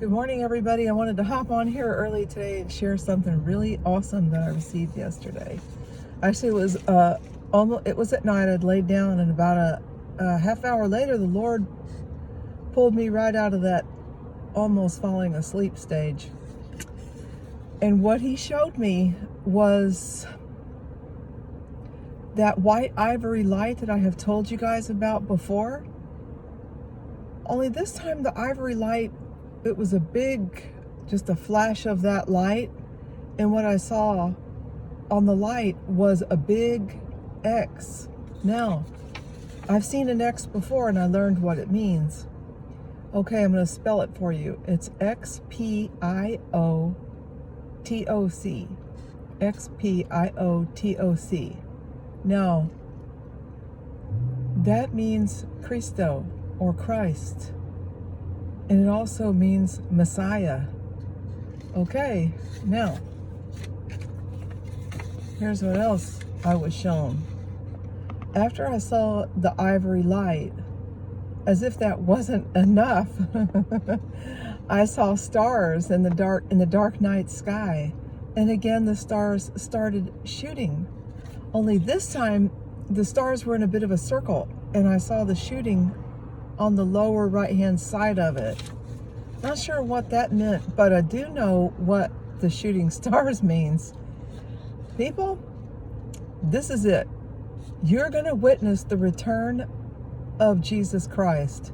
Good morning, everybody. I wanted to hop on here early today and share something really awesome that I received yesterday. Actually, it was at night. I'd laid down, and about a half hour later, the Lord pulled me right out of that almost falling asleep stage. And what He showed me was that white ivory light that I have told you guys about before. Only this time, the ivory light, it was just a flash of that light, and what I saw on the light was a big X. Now, I've seen an X before and I learned what it means. Okay, I'm going to spell it for you. It's X-P-I-O-T-O-C. X-P-I-O-T-O-C. Now, that means Christo or Christ. And it also means Messiah. Okay, now, here's what else I was shown. After I saw the ivory light, as if that wasn't enough, I saw stars in the dark night sky. And again, the stars started shooting. Only this time, the stars were in a bit of a circle, and I saw the shooting on the lower right-hand side of it. Not sure what that meant, but I do know what the shooting stars means. People, this is it. You're going to witness the return of Jesus Christ.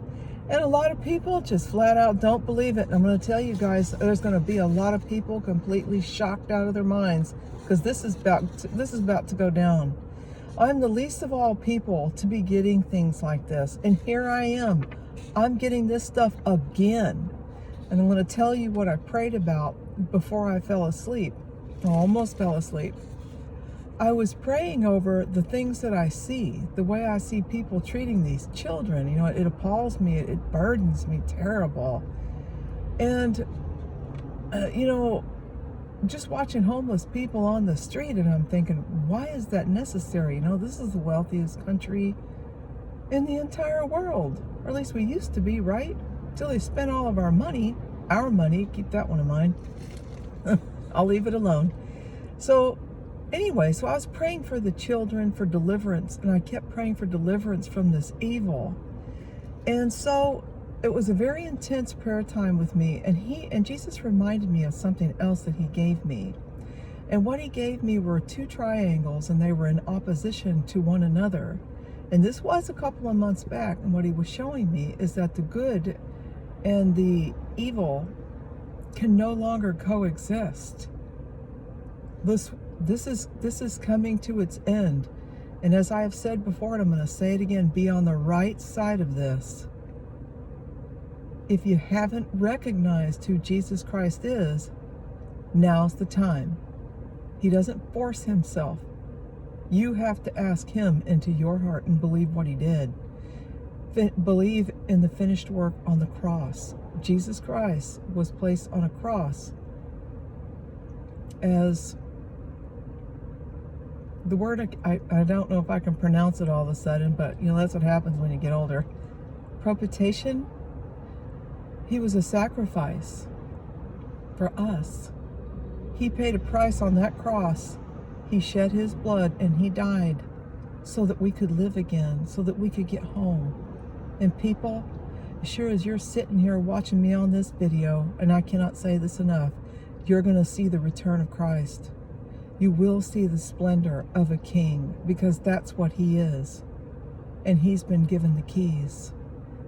And a lot of people just flat out don't believe it. And I'm going to tell you guys, there's going to be a lot of people completely shocked out of their minds, because this is about to go down. I'm the least of all people to be getting things like this. And here I am. I'm getting this stuff again. And I'm going to tell you what I prayed about before I fell asleep. I almost fell asleep. I was praying over the things that I see, the way I see people treating these children. You know, it appalls me. It burdens me terrible. And, just watching homeless people on the street, and I'm thinking, why is that necessary? You know, this is the wealthiest country in the entire world, or at least we used to be, right? Until they spent all of our money, keep that one in mind. I'll leave it alone. So anyway, so I was praying for the children for deliverance, and I kept praying for deliverance from this evil. And so it was a very intense prayer time with me, and Jesus reminded me of something else that He gave me. And what He gave me were two triangles, and they were in opposition to one another. And this was a couple of months back, and what He was showing me is that the good and the evil can no longer coexist. This is coming to its end. And as I have said before, and I'm going to say it again, be on the right side of this. If you haven't recognized who Jesus Christ is, now's the time. He doesn't force Himself. You have to ask Him into your heart and believe what He did. Believe in the finished work on the cross. Jesus Christ was placed on a cross as the word, I don't know if I can pronounce it all of a sudden, but that's what happens when you get older. Propitiation. He was a sacrifice for us. He paid a price on that cross. He shed His blood and He died so that we could live again, so that we could get home. And people, as sure as you're sitting here watching me on this video, and I cannot say this enough, you're going to see the return of Christ. You will see the splendor of a king, because that's what He is. And He's been given the keys.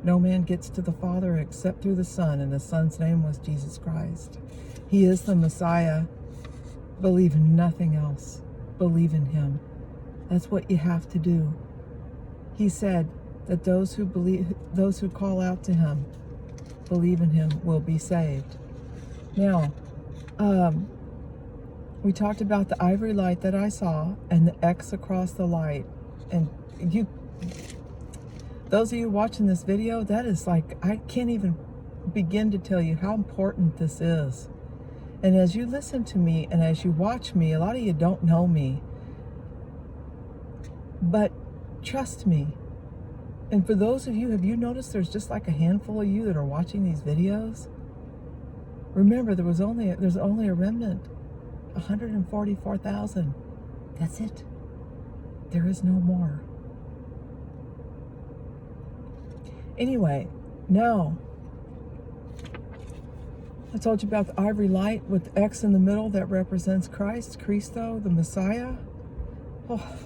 No man gets to the Father except through the Son, and the Son's name was Jesus Christ. He is the Messiah. Believe in nothing else. Believe in Him. That's what you have to do. He said that those who call out to Him, believe in Him, will be saved. Now, we talked about the ivory light that I saw and the X across the light. And those of you watching this video, that is like, I can't even begin to tell you how important this is. And as you listen to me and as you watch me, a lot of you don't know me, but trust me. And for those of you, have you noticed there's just like a handful of you that are watching these videos? Remember, there's only a remnant, 144,000. That's it. There is no more. Anyway, now, I told you about the ivory light with the X in the middle that represents Christ, Christo, the Messiah. Oh.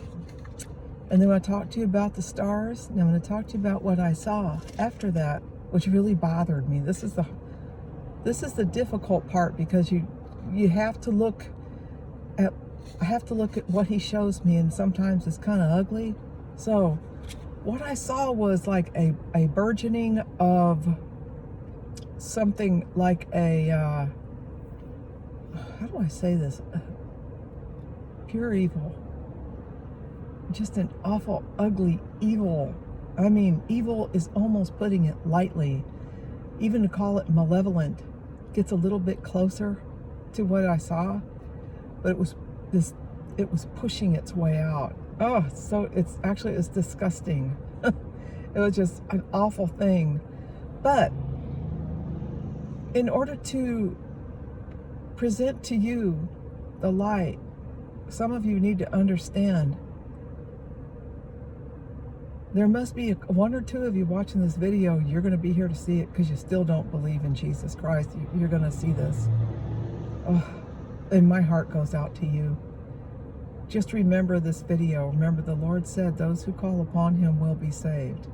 And then I talked to you about the stars. Now I'm going to talk to you about what I saw after that, which really bothered me. This is the difficult part, because you have to look at, I have to look at what he shows me, and sometimes it's kind of ugly. So what I saw was like a burgeoning of something like a, how do I say this? Pure evil. Just an awful, ugly evil. I mean, evil is almost putting it lightly. Even to call it malevolent gets a little bit closer to what I saw. But it was pushing its way out. Oh, so it's disgusting. It was just an awful thing. But in order to present to you the light, some of you need to understand. There must be one or two of you watching this video. You're going to be here to see it because you still don't believe in Jesus Christ. You're going to see this. Oh, and my heart goes out to you. Just remember this video. Remember, the Lord said those who call upon him will be saved.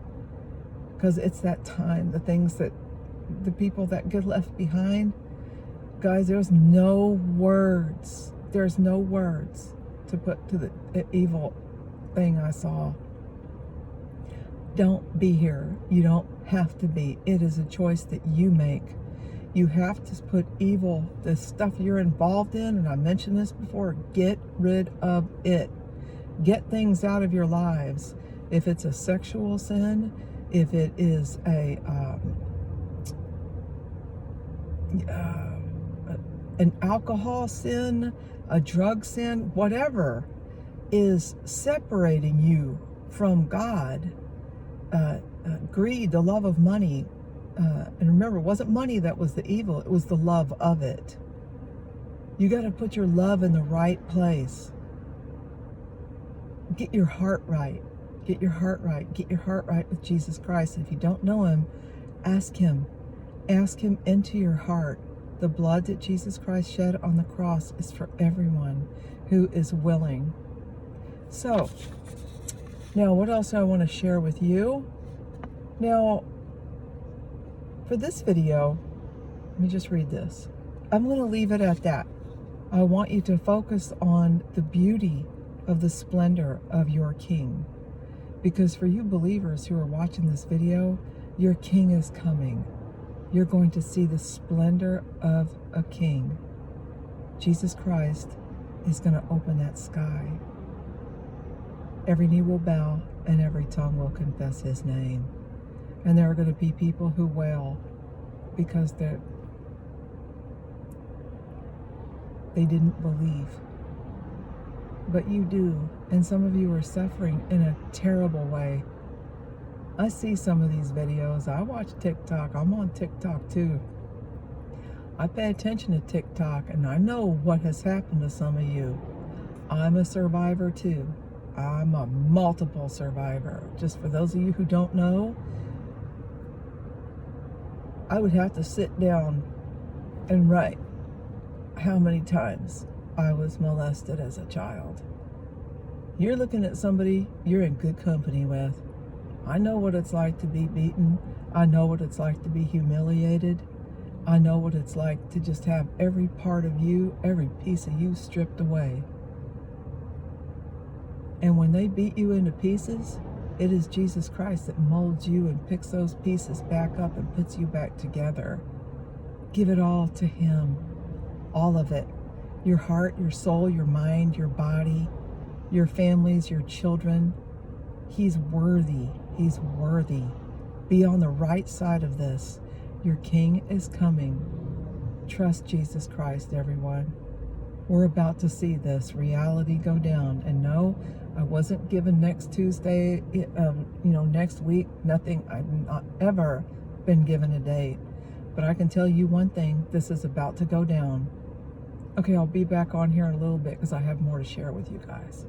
Because it's that time, the people that get left behind. Guys, there's no words. There's no words to put to the evil thing I saw. Don't be here. You don't have to be. It is a choice that you make. You have to put evil, the stuff you're involved in, and I mentioned this before, get rid of it. Get things out of your lives. If it's a sexual sin, if it is an alcohol sin, a drug sin, whatever is separating you from God, greed, the love of money, and remember, it wasn't money that was the evil, it was the love of it. You got to put your love in the right place. Get your heart right. Get your heart right. Get your heart right with Jesus Christ. And if you don't know him, ask him. Ask him into your heart. The blood that Jesus Christ shed on the cross is for everyone who is willing. So, now what else I want to share with you? Now, for this video, let me just read this. I'm going to leave it at that. I want you to focus on the beauty of the splendor of your King. Because for you believers who are watching this video, your King is coming. You're going to see the splendor of a King. Jesus Christ is going to open that sky. Every knee will bow and every tongue will confess his name. And there are going to be people who wail because they didn't believe. But you do. And some of you are suffering in a terrible way. I see some of these videos. I watch TikTok. I'm on TikTok too. I pay attention to TikTok, and I know what has happened to some of you. I'm a survivor too. I'm a multiple survivor. Just for those of you who don't know, I would have to sit down and write how many times I was molested as a child. You're looking at somebody you're in good company with. I know what it's like to be beaten. I know what it's like to be humiliated. I know what it's like to just have every part of you, every piece of you stripped away. And when they beat you into pieces, it is Jesus Christ that molds you and picks those pieces back up and puts you back together. Give it all to him. All of it. Your heart, your soul, your mind, your body, your families, your children. He's worthy. He's worthy. Be on the right side of this. Your King is coming. Trust Jesus Christ, everyone. We're about to see this reality go down. And no, I wasn't given next Tuesday, next week, nothing. I've not ever been given a date. But I can tell you one thing, this is about to go down. Okay, I'll be back on here in a little bit because I have more to share with you guys.